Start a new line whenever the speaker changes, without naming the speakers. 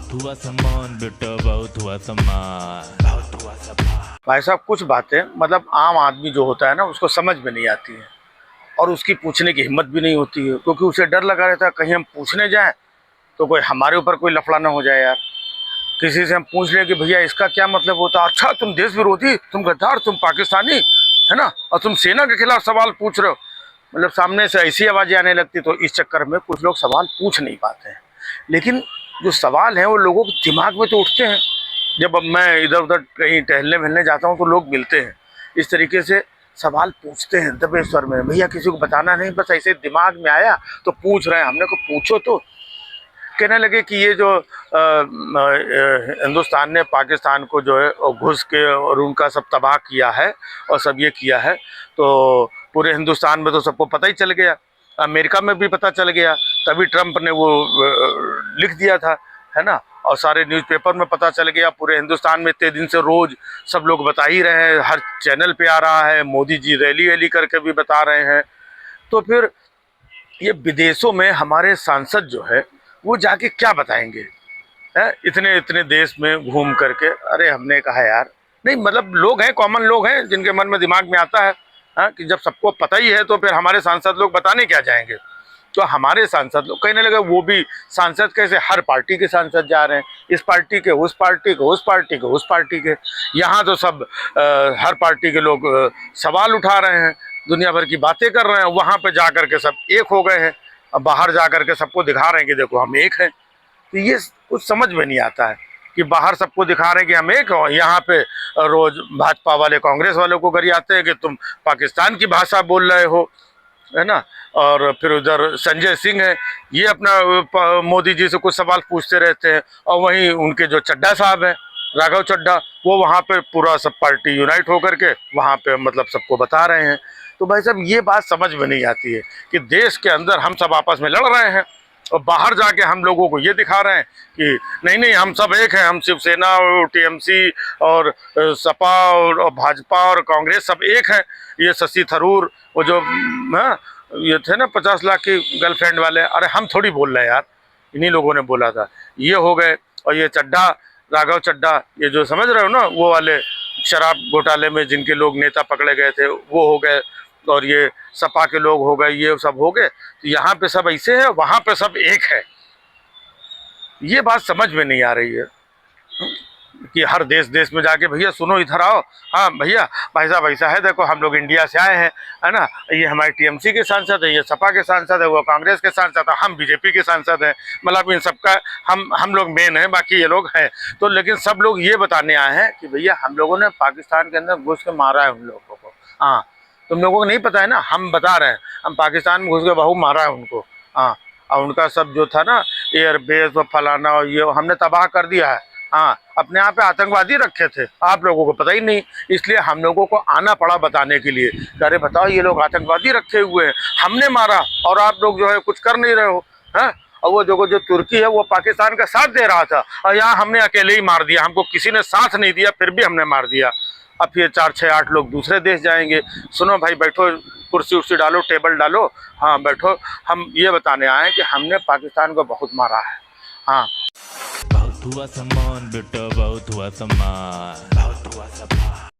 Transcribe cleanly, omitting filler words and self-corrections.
बहुत हुआ सम्मान बेटा, बहुत हुआ सम्मान, बहुत हुआ सम्मान।
भाई साहब कुछ बातें मतलब आम आदमी जो होता है ना उसको समझ में नहीं आती है और उसकी पूछने की हिम्मत भी नहीं होती है, क्योंकि उसे डर लगा रहता है कहीं हम पूछने जाएं तो कोई हमारे ऊपर कोई लफड़ा ना हो जाए। यार किसी से हम पूछ लें कि भैया इसका क्या मतलब होता है, अच्छा तुम देश विरोधी, तुम गद्दार, तुम पाकिस्तानी, है ना, और तुम सेना के खिलाफ सवाल पूछ रहे हो, मतलब सामने से ऐसी आवाज़ें आने लगती। तो इस चक्कर में कुछ लोग सवाल पूछ नहीं पाते हैं। लेकिन जो सवाल हैं वो लोगों के दिमाग में तो उठते हैं। जब अब मैं इधर उधर कहीं टहलने मिलने जाता हूँ तो लोग मिलते हैं इस तरीके से सवाल पूछते हैं दबे स्वर में, भैया किसी को बताना नहीं, बस ऐसे दिमाग में आया तो पूछ रहे हैं। हमने को पूछो तो कहने लगे कि ये जो हिंदुस्तान ने पाकिस्तान को जो है घुस के और उनका सब तबाह किया है और सब ये किया है, तो पूरे हिंदुस्तान में तो सबको पता ही चल गया, अमेरिका में भी पता चल गया, तभी ट्रंप ने वो लिख दिया था, है ना, और सारे न्यूज़पेपर में पता चल गया। पूरे हिंदुस्तान में इतने दिन से रोज़ सब लोग बता ही रहे हैं, हर चैनल पे आ रहा है, मोदी जी रैली वैली करके भी बता रहे हैं। तो फिर ये विदेशों में हमारे सांसद जो है वो जाके क्या बताएंगे, है इतने इतने देश में घूम करके। अरे हमने कहा यार नहीं, मतलब लोग हैं, कॉमन लोग हैं जिनके मन में दिमाग में आता है, कि जब सबको पता ही है तो फिर हमारे सांसद लोग बताने क्या जाएंगे। तो हमारे सांसद लोग कहने लगे वो भी सांसद कैसे, हर पार्टी के सांसद जा रहे हैं, इस पार्टी के, उस पार्टी के, उस पार्टी के, उस पार्टी के। यहाँ तो सब हर पार्टी के लोग सवाल उठा रहे हैं, दुनिया भर की बातें कर रहे हैं। वहाँ पे जा कर के सब एक हो गए हैं, अब बाहर जा कर के सबको दिखा रहे हैं कि देखो हम एक हैं। तो ये कुछ समझ में नहीं आता है कि बाहर सबको दिखा रहे हैं कि हम एक हो, यहाँ पे रोज भाजपा वाले कांग्रेस वालों को गरियाते हैं कि तुम पाकिस्तान की भाषा बोल रहे हो, है ना। और फिर उधर संजय सिंह है, ये अपना मोदी जी से कुछ सवाल पूछते रहते हैं, और वहीं उनके जो चड्ढा साहब हैं, राघव चड्ढा, वो वहाँ पे पूरा सब पार्टी यूनाइट होकर के वहाँ पे मतलब सबको बता रहे हैं। तो भाई साहब ये बात समझ में नहीं आती है कि देश के अंदर हम सब आपस में लड़ रहे हैं और बाहर जाके हम लोगों को ये दिखा रहे हैं कि नहीं नहीं हम सब एक हैं, हम शिवसेना और टीएमसी और सपा और भाजपा और कांग्रेस सब एक हैं। ये शशि थरूर वो जो ये थे ना 50 लाख की गर्लफ्रेंड वाले, अरे हम थोड़ी बोल रहे हैं यार, इन्हीं लोगों ने बोला था, ये हो गए। और ये चड्ढा, राघव चड्ढा, ये जो समझ रहे हो ना वो वाले शराब घोटाले में जिनके लोग नेता पकड़े गए थे वो हो गए, और ये सपा के लोग हो गए, ये सब हो गए। तो यहाँ पे सब ऐसे है, वहाँ पे सब एक है। ये बात समझ में नहीं आ रही है कि हर देश देश में जाके भैया सुनो इधर आओ, हाँ भैया भाई साहब ऐसा है, देखो हम लोग इंडिया से आए हैं, है ना, ये हमारे टीएमसी के सांसद है, ये सपा के सांसद है, वो कांग्रेस के सांसद है, हम बीजेपी के सांसद हैं, मतलब इन सबका हम लोग मेन हैं, बाकी ये लोग हैं। तो लेकिन सब लोग ये बताने आए हैं कि भैया हम लोगों ने पाकिस्तान के अंदर घुस के मारा है उन लोगों को। हाँ तुम लोगों को नहीं पता है ना, हम बता रहे हैं, हम पाकिस्तान में घुस के बहु मारा है उनको। हाँ और उनका सब जो था ना एयरबेस और फलाना और ये हमने तबाह कर दिया है। हाँ अपने यहाँ पे आतंकवादी रखे थे, आप लोगों को पता ही नहीं, इसलिए हम लोगों को आना पड़ा बताने के लिए। अरे बताओ ये लोग आतंकवादी रखे हुए हैं, हमने मारा और आप लोग जो है कुछ कर नहीं रहे हो, हैं। और वो जो तुर्की है वो पाकिस्तान का साथ दे रहा था, और यहाँ हमने अकेले ही मार दिया, हमको किसी ने साथ नहीं दिया, फिर भी हमने मार दिया। अब ये 4 6 8 लोग दूसरे देश जाएंगे। सुनो भाई बैठो, कुर्सी उर्सी डालो, टेबल डालो, हाँ बैठो, हम ये बताने आए हैं कि हमने पाकिस्तान को बहुत मारा है। हाँ
बहुत हुआ सम्मान बेटा, बहुत हुआ सम्मान, बहुत हुआ सम्मान।